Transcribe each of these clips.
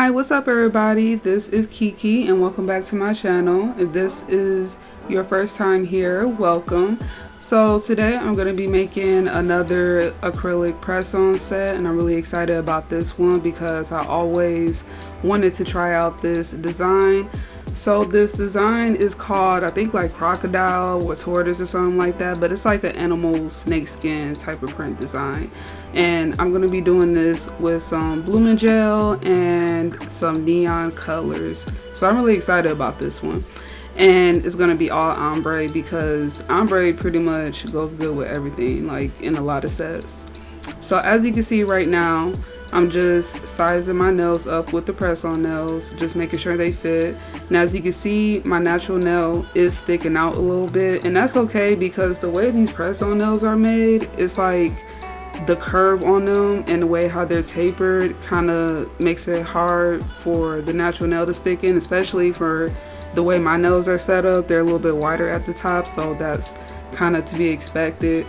Hi, what's up everybody? This is Kiki and welcome back to my channel. If this is your first time here, welcome. So today I'm going to be making another acrylic press-on set, and I'm really excited about this one because I always wanted to try out this design. So this design is called, I think, like crocodile or tortoise or something like that, but it's like an animal snake skin type of print design. And I'm going to be doing this with some blooming gel and some neon colors. So I'm really excited about this one. And it's going to be all ombre because ombre pretty much goes good with everything, like in a lot of sets. So as you can see right now, I'm just sizing my nails up with the press-on nails, just making sure they fit. Now as you can see, my natural nail is sticking out a little bit, and that's okay because the way these press-on nails are made, it's like the curve on them and the way how they're tapered kind of makes it hard for the natural nail to stick in, especially for the way my nails are set up. They're a little bit wider at the top, so that's kind of to be expected.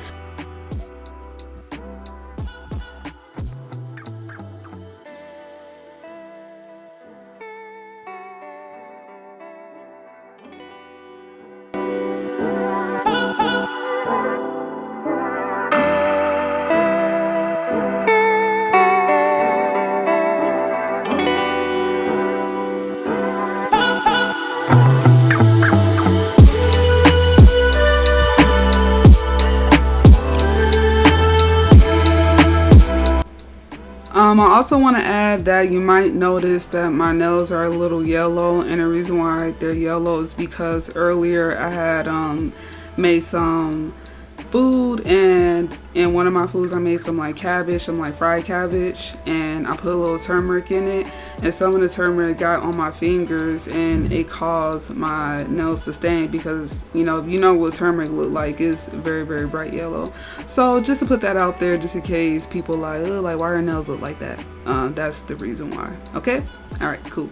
I also want to add that you might notice that my nails are a little yellow, and the reason why they're yellow is because earlier I had made some food, and in one of my foods I made some like cabbage, some like fried cabbage, and I put a little turmeric in it, and some of the turmeric got on my fingers and it caused my nails to stain because, you know, if you know what turmeric look like, it's very, very bright yellow. So just to put that out there, just in case people like, oh, like why your nails look like that, that's the reason why. Okay, all right, cool.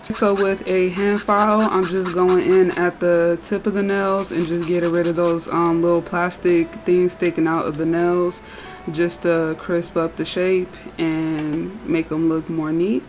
So with a hand file, I'm just going in at the tip of the nails and just getting rid of those little plastic things sticking out of the nails, just to crisp up the shape and make them look more neat.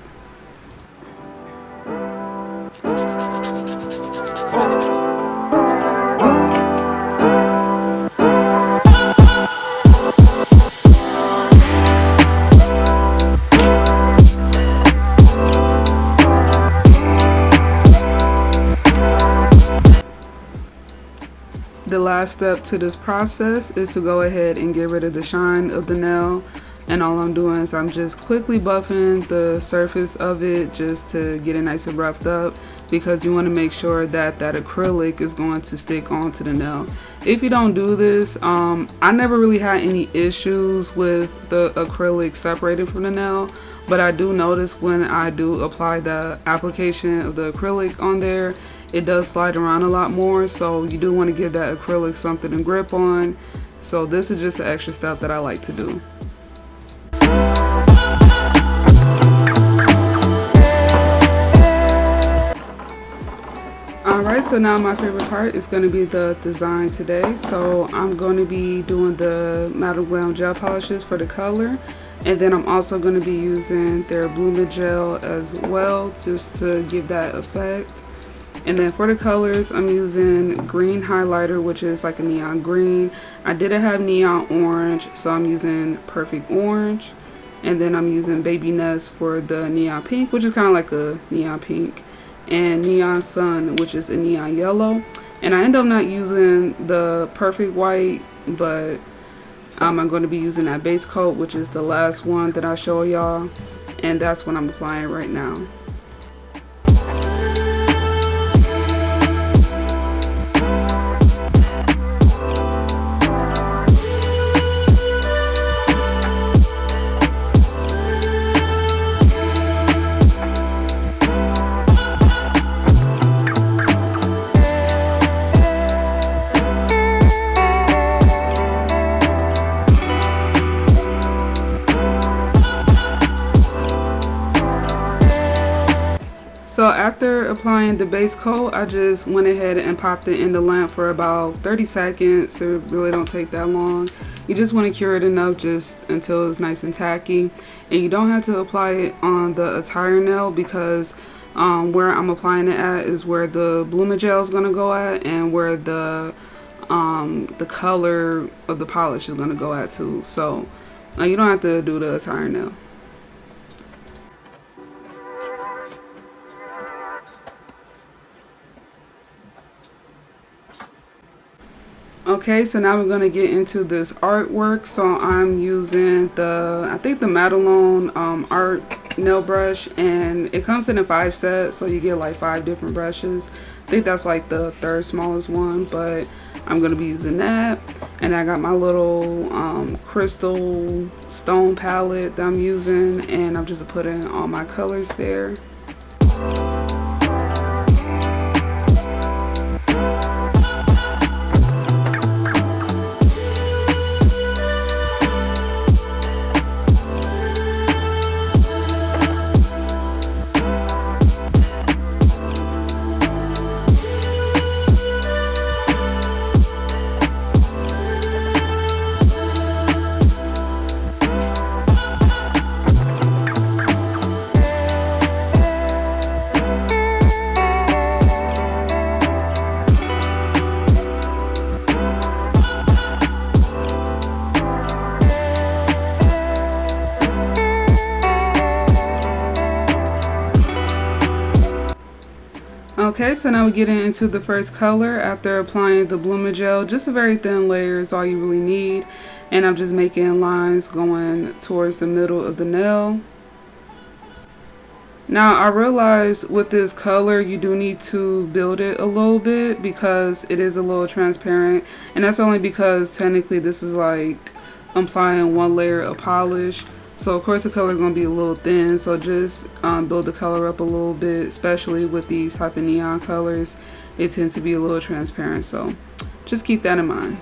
The last step to this process is to go ahead and get rid of the shine of the nail, and all I'm doing is I'm just quickly buffing the surface of it just to get it nice and roughed up, because you want to make sure that that acrylic is going to stick onto the nail. If you don't do this, I never really had any issues with the acrylic separating from the nail, but I do notice when I do apply the application of the acrylic on there, it does slide around a lot more, so you do want to give that acrylic something to grip on. So this is just an extra step that I like to do. Alright, so now my favorite part is going to be the design today. So I'm going to be doing the Glam gel polishes for the color, and then I'm also going to be using their blooming gel as well, just to give that effect. And then for the colors, I'm using green highlighter, which is like a neon green. I didn't have neon orange, so I'm using perfect orange. And then I'm using baby nest for the neon pink, which is kind of like a neon pink. And neon sun, which is a neon yellow. And I end up not using the perfect white, but I'm going to be using that base coat, which is the last one that I show y'all. And that's what I'm applying right now. So after applying the base coat, I just went ahead and popped it in the lamp for about 30 seconds. It really don't take that long. You just want to cure it enough just until it's nice and tacky. And you don't have to apply it on the entire nail, because where I'm applying it at is where the Blumagel is going to go at, and where the color of the polish is going to go at too. So you don't have to do the entire nail. Okay, so now we're going to get into this artwork. So I'm using I think the Madelone art nail brush, and it comes in a 5 set, so you get like 5 different brushes. I think that's like the 3rd smallest one, but I'm going to be using that. And I got my little crystal stone palette that I'm using, and I'm just putting all my colors there. Okay, so now we're getting into the first color after applying the Blumagel. Just a very thin layer is all you really need. And I'm just making lines going towards the middle of the nail. Now I realize with this color you do need to build it a little bit because it is a little transparent. And that's only because technically this is like applying one layer of polish. So of course the color is going to be a little thin, so just build the color up a little bit, especially with these type of neon colors. They tend to be a little transparent, so just keep that in mind.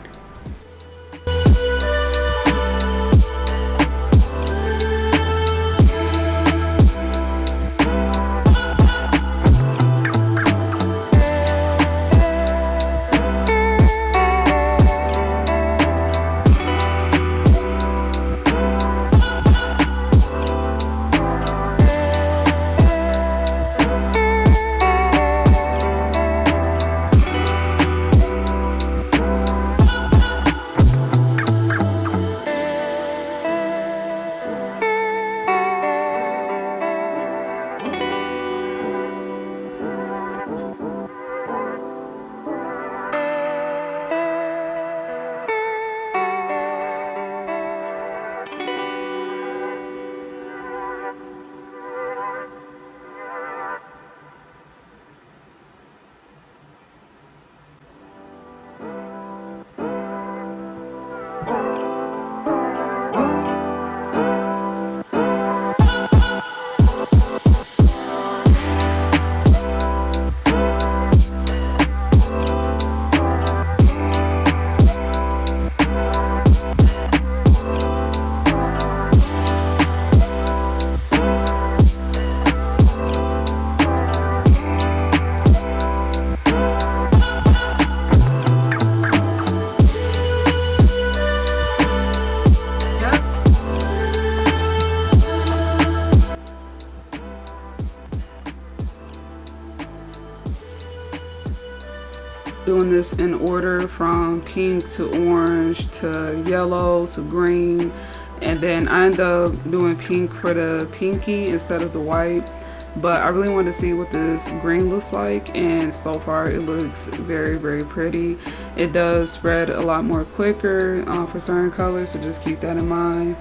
Doing this in order from pink to orange to yellow to green, and then I end up doing pink for the pinky instead of the white. But I really wanted to see what this green looks like, and so far it looks very, very pretty. It does spread a lot more quicker for certain colors, so just keep that in mind.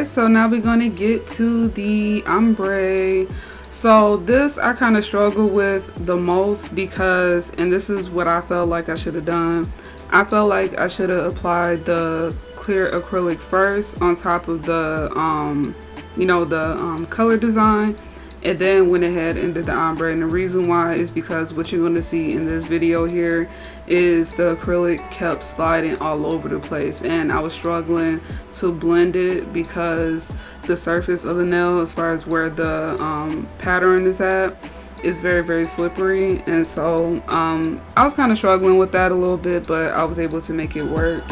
Alright, so now we're going to get to the ombre. So this I kind of struggle with the most because, and this is what I felt like I should have done. I felt like I should have applied the clear acrylic first on top of the, color design, and then went ahead and did the ombre. And the reason why is because what you're going to see in this video here is the acrylic kept sliding all over the place, and I was struggling to blend it because the surface of the nail, as far as where the pattern is at, is very, very slippery. And so I was kind of struggling with that a little bit, but I was able to make it work.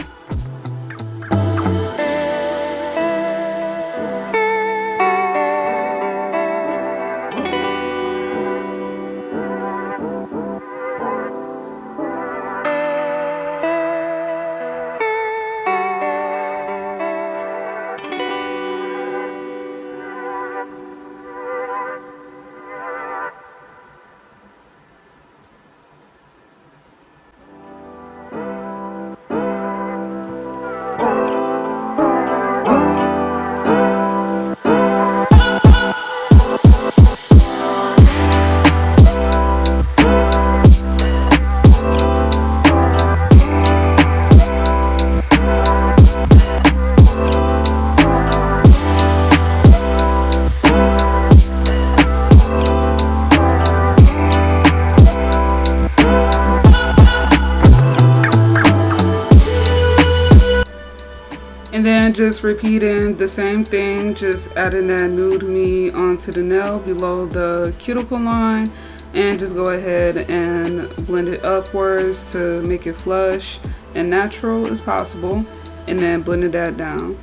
And then just repeating the same thing, just adding that Nude Me onto the nail below the cuticle line, and just go ahead and blend it upwards to make it flush and natural as possible, and then blend that down.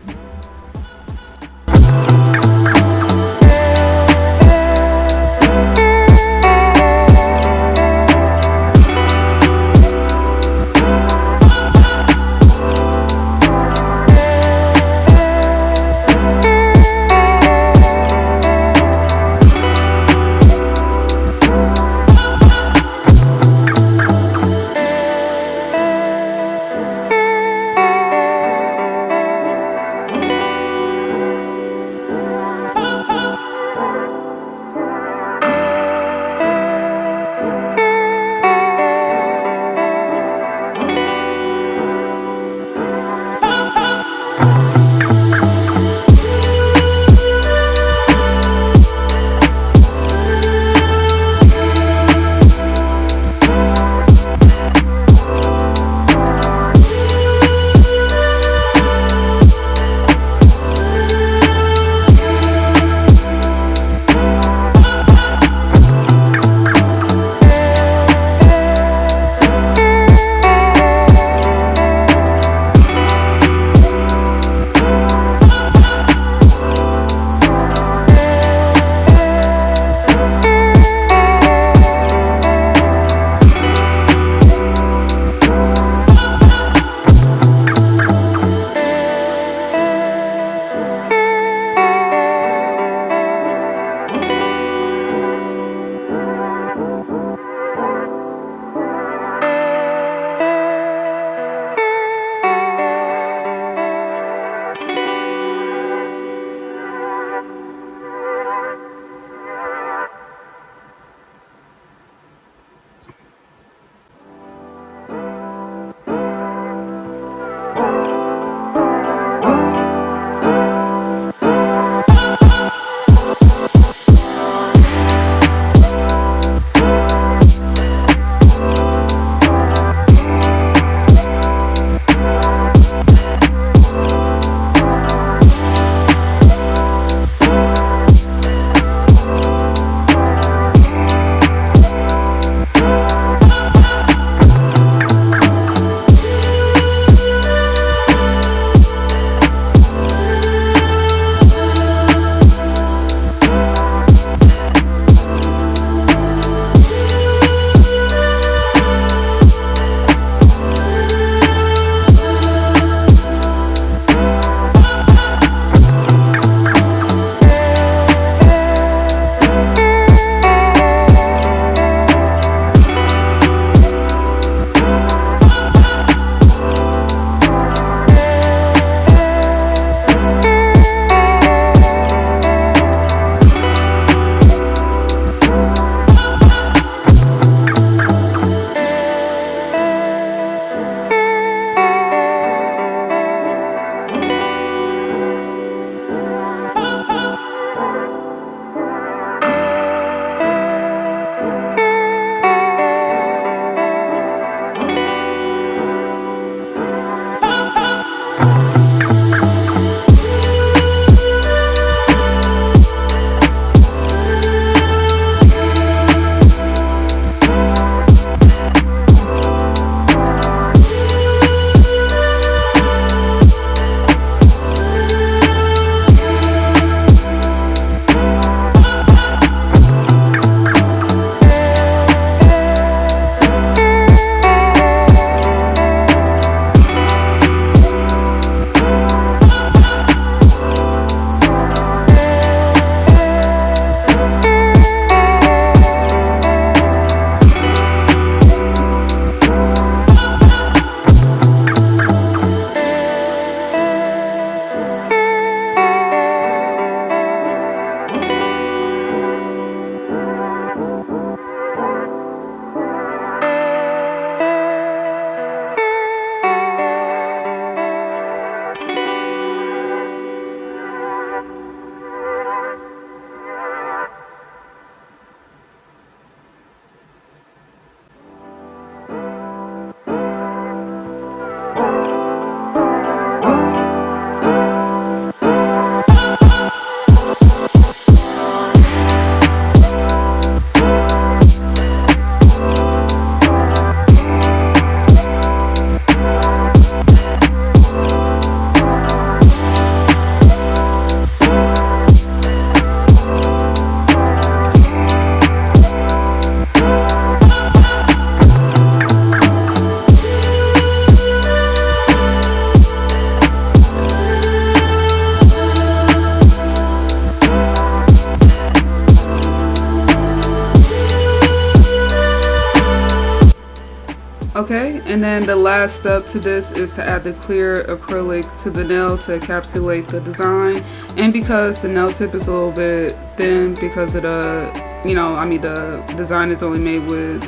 And then the last step to this is to add the clear acrylic to the nail to encapsulate the design. And because the nail tip is a little bit thin because of the design is only made with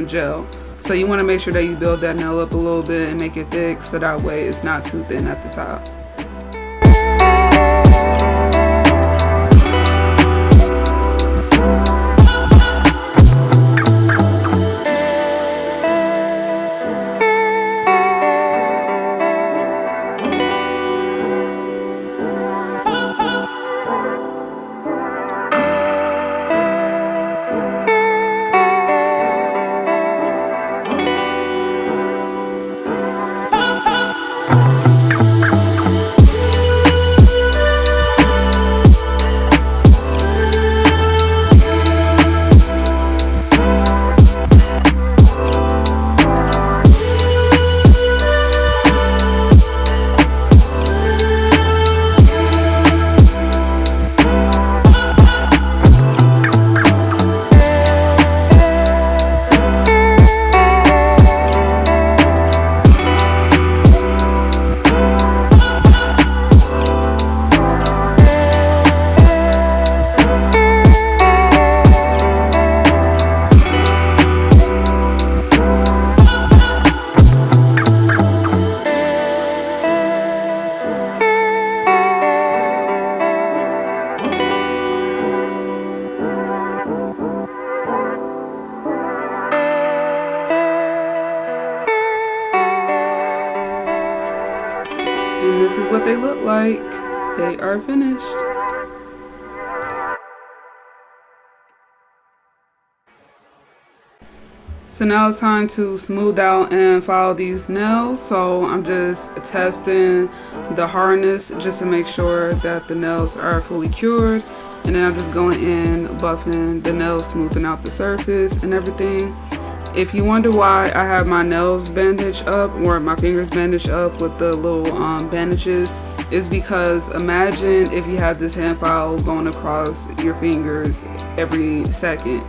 gel. So you want to make sure that you build that nail up a little bit and make it thick so that way it's not too thin at the top. And this is what they look like. They are finished. So now it's time to smooth out and file these nails. So I'm just testing the hardness just to make sure that the nails are fully cured. And then I'm just going in, buffing the nails, smoothing out the surface and everything. If you wonder why I have my nails bandaged up or my fingers bandaged up with the little bandages, is because imagine if you had this hand file going across your fingers every second.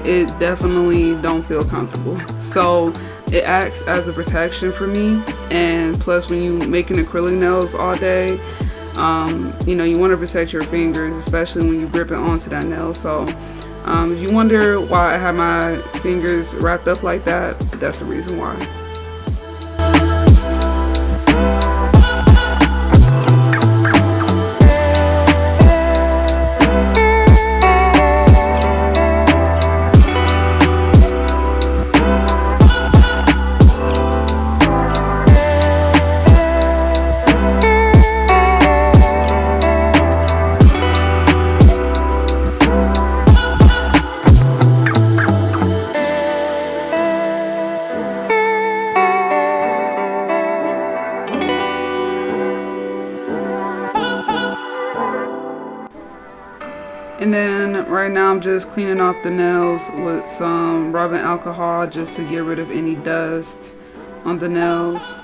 It definitely don't feel comfortable. So it acts as a protection for me. And plus, when you making acrylic nails all day, you want to protect your fingers, especially when you grip it onto that nail. So if you wonder why I have my fingers wrapped up like that, that's the reason why. And then right now I'm just cleaning off the nails with some rubbing alcohol just to get rid of any dust on the nails.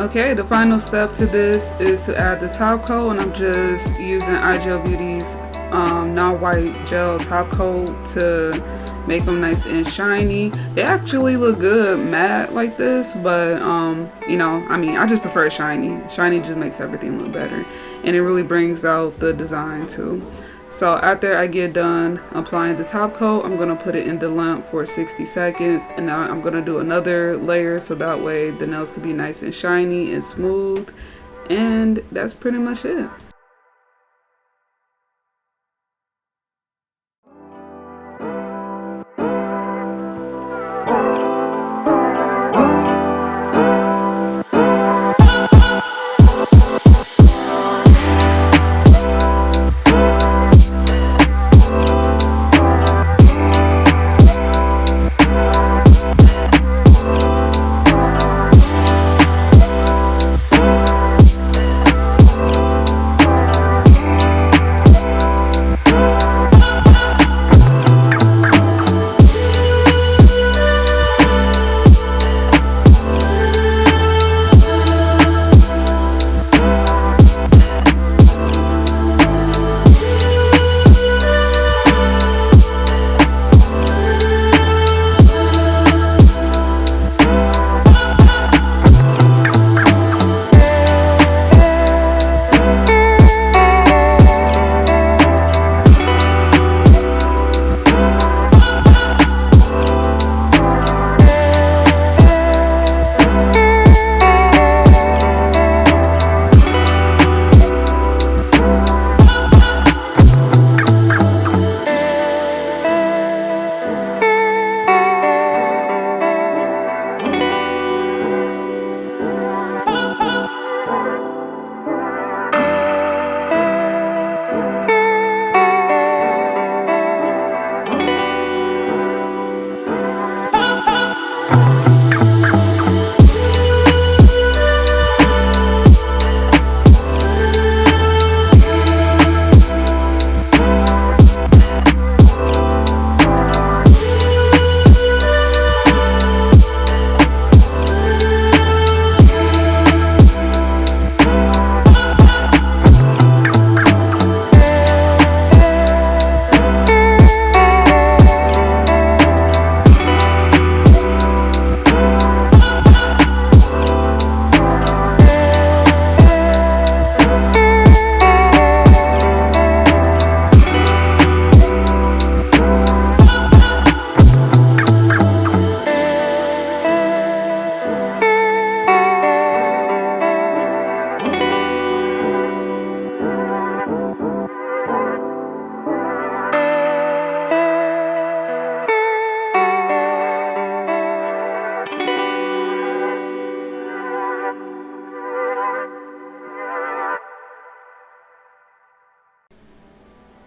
Okay, the final step to this is to add the top coat, and I'm just using iGel Beauty's non-white gel top coat to make them nice and shiny. They actually look good matte like this, but I just prefer shiny. Shiny just makes everything look better, and it really brings out the design too. So after I get done applying the top coat, I'm gonna put it in the lamp for 60 seconds, and now I'm gonna do another layer so that way the nails can be nice and shiny and smooth, and that's pretty much it.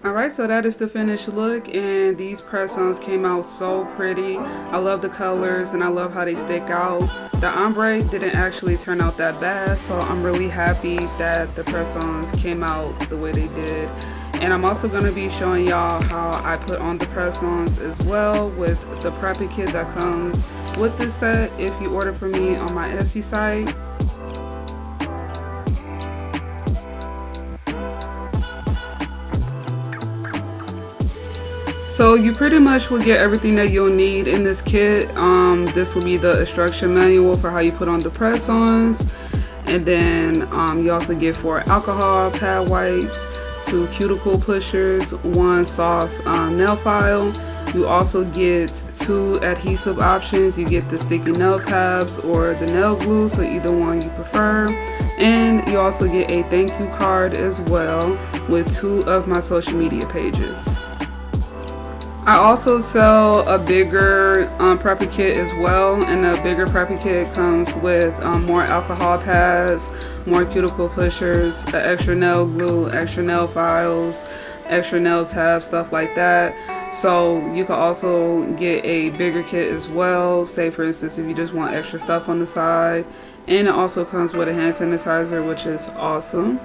Alright, so that is the finished look, and these press-ons came out so pretty. I love the colors and I love how they stick out. The ombre didn't actually turn out that bad, so I'm really happy that the press-ons came out the way they did. And I'm also going to be showing y'all how I put on the press-ons as well with the prepping kit that comes with this set if you order from me on my Etsy site. So you pretty much will get everything that you'll need in this kit. This will be the instruction manual for how you put on the press-ons. And then you also get 4 alcohol pad wipes, 2 cuticle pushers, 1 soft nail file. You also get 2 adhesive options. You get the sticky nail tabs or the nail glue, so either one you prefer. And you also get a thank you card as well with 2 of my social media pages. I also sell a bigger prepping kit as well, and the bigger prepping kit comes with more alcohol pads, more cuticle pushers, extra nail glue, extra nail files, extra nail tabs, stuff like that. So you can also get a bigger kit as well, say for instance if you just want extra stuff on the side. And it also comes with a hand sanitizer, which is awesome.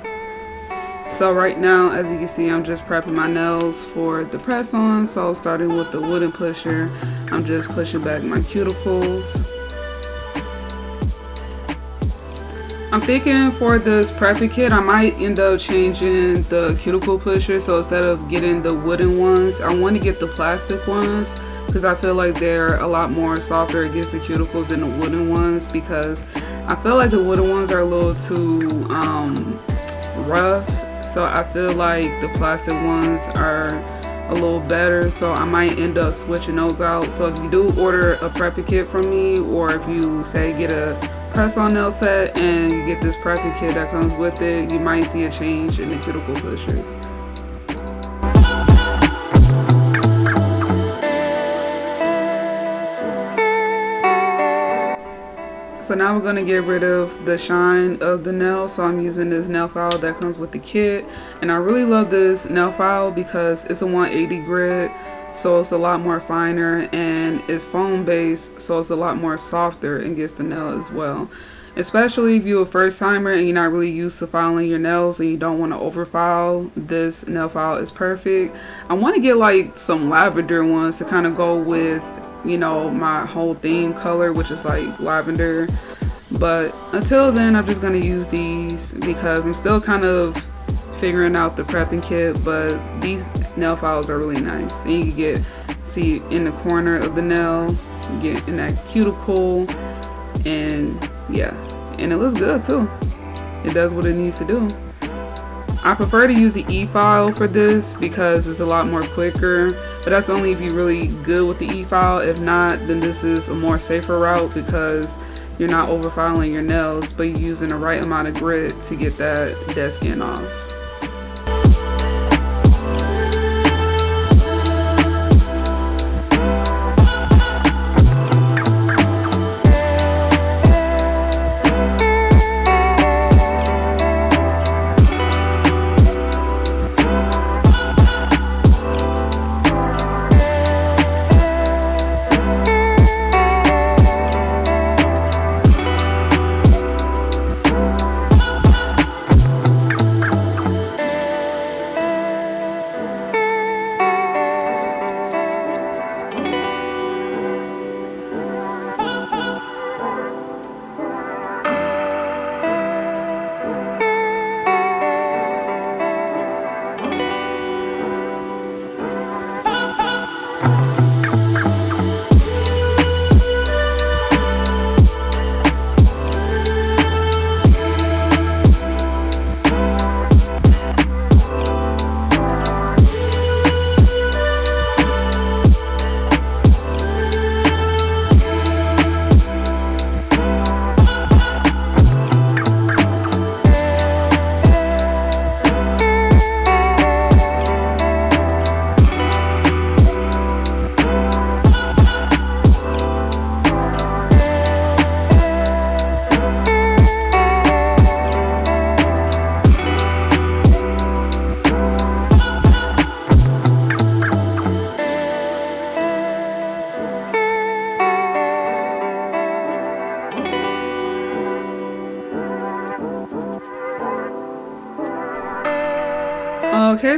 So right now, as you can see, I'm just prepping my nails for the press-on. So starting with the wooden pusher, I'm just pushing back my cuticles. I'm thinking for this prepping kit, I might end up changing the cuticle pusher. So instead of getting the wooden ones, I want to get the plastic ones because I feel like they're a lot more softer against the cuticles than the wooden ones, because I feel like the wooden ones are a little too rough. So I feel like the plastic ones are a little better, so I might end up switching those out. So if you do order a prepping kit from me, or if you say get a press-on nail set and you get this prepping kit that comes with it, you might see a change in the cuticle pushers. So now we're going to get rid of the shine of the nail. So I'm using this nail file that comes with the kit. And I really love this nail file because it's a 180 grit. So it's a lot more finer, and it's foam based. So it's a lot more softer and gets the nail as well. Especially if you're a first timer and you're not really used to filing your nails and you don't want to over file, this nail file is perfect. I want to get like some lavender ones to kind of go with, you know, my whole theme color, which is like lavender. But until then, I'm just going to use these because I'm still kind of figuring out the prepping kit. But these nail files are really nice, and you can see in the corner of the nail, get in that cuticle, and yeah, and it looks good too. It does what it needs to do. I prefer to use the e-file for this because it's a lot more quicker, but that's only if you're really good with the e-file. If not, then this is a more safer route because you're not over filing your nails, but you're using the right amount of grit to get that dead skin off.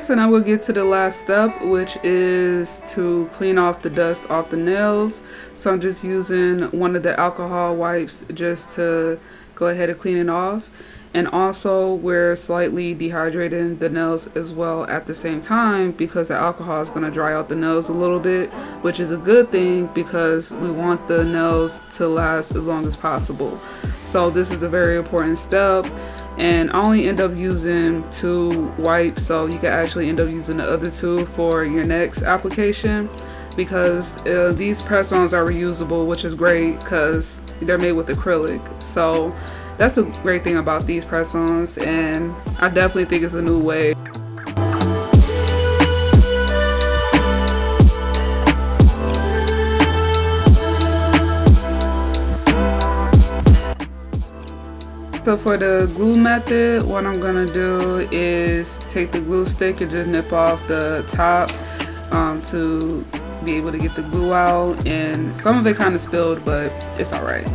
Alright, so now we'll get to the last step, which is to clean off the dust off the nails. So I'm just using one of the alcohol wipes just to go ahead and clean it off. And also we're slightly dehydrating the nails as well at the same time, because the alcohol is going to dry out the nails a little bit, which is a good thing because we want the nails to last as long as possible. So this is a very important step. And I only end up using 2 wipes, so you can actually end up using the other 2 for your next application, because these press-ons are reusable, which is great because they're made with acrylic. So that's a great thing about these press-ons, and I definitely think it's a new way. So for the glue method, what I'm gonna do is take the glue stick and just nip off the top to be able to get the glue out. And some of it kind of spilled, but it's all right.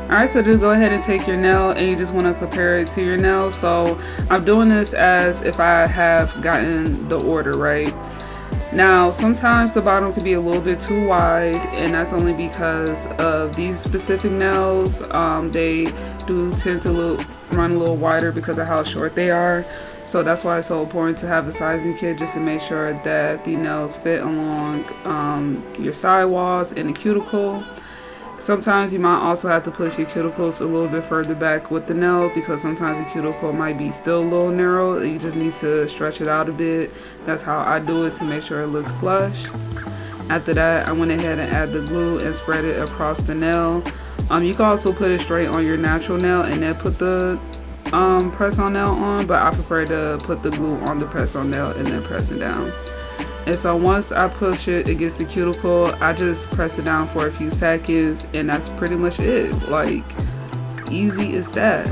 All right, so just go ahead and take your nail and you just want to compare it to your nail. So I'm doing this as if I have gotten the order right. Now, sometimes the bottom could be a little bit too wide, and that's only because of these specific nails. They do tend to run a little wider because of how short they are. So that's why it's so important to have a sizing kit, just to make sure that the nails fit along your sidewalls and the cuticle. Sometimes you might also have to push your cuticles a little bit further back with the nail, because sometimes the cuticle might be still a little narrow and you just need to stretch it out a bit. That's how I do it to make sure it looks flush. After that, I went ahead and add the glue and spread it across the nail. You can also put it straight on your natural nail and then put the press-on nail on, but I prefer to put the glue on the press-on nail and then press it down. And so once I push it against the cuticle, I just press it down for a few seconds, and that's pretty much it. Like, easy as that.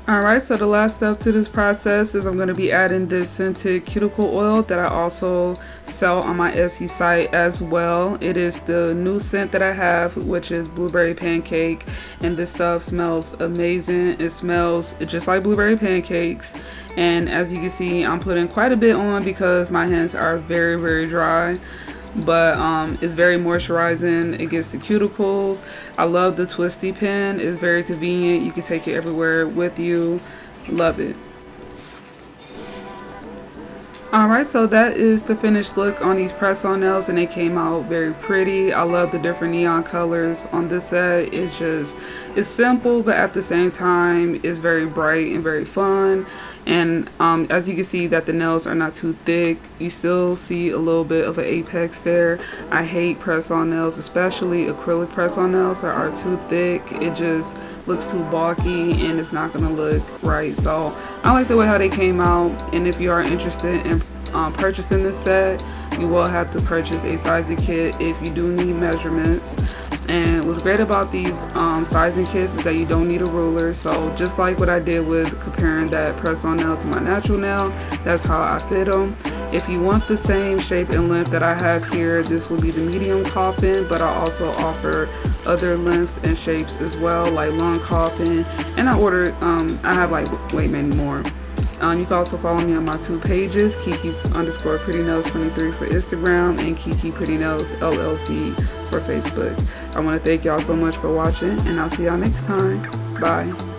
Alright, so the last step to this process is I'm going to be adding this scented cuticle oil that I also sell on my Etsy site as well. It is the new scent that I have, which is blueberry pancake, and this stuff smells amazing. It smells just like blueberry pancakes, and as you can see, I'm putting quite a bit on because my hands are very dry. But it's very moisturizing. It gets the cuticles. I love the twisty pen. It's very convenient. You can take it everywhere with you. Love it. Alright, so that is the finished look on these press-on nails, and they came out very pretty. I love the different neon colors on this set. It's simple, but at the same time it's very bright and very fun. And as you can see that the nails are not too thick, you still see a little bit of an apex there. I hate press-on nails, especially acrylic press-on nails that are too thick. It just looks too bulky and it's not gonna look right. So I like the way how they came out, and if you are interested in purchasing this set, you will have to purchase a sizing kit if you do need measurements. And what's great about these sizing kits is that you don't need a ruler. So just like what I did with comparing that press-on nail to my natural nail, that's how I fit them. If you want the same shape and length that I have here, this will be the medium coffin, but I also offer other lengths and shapes as well, like long coffin. And I have like way many more. You can also follow me on my two pages, Kiki_PrettyNails23 for Instagram and Kiki Pretty Nails LLC for Facebook. I want to thank y'all so much for watching, and I'll see y'all next time. Bye.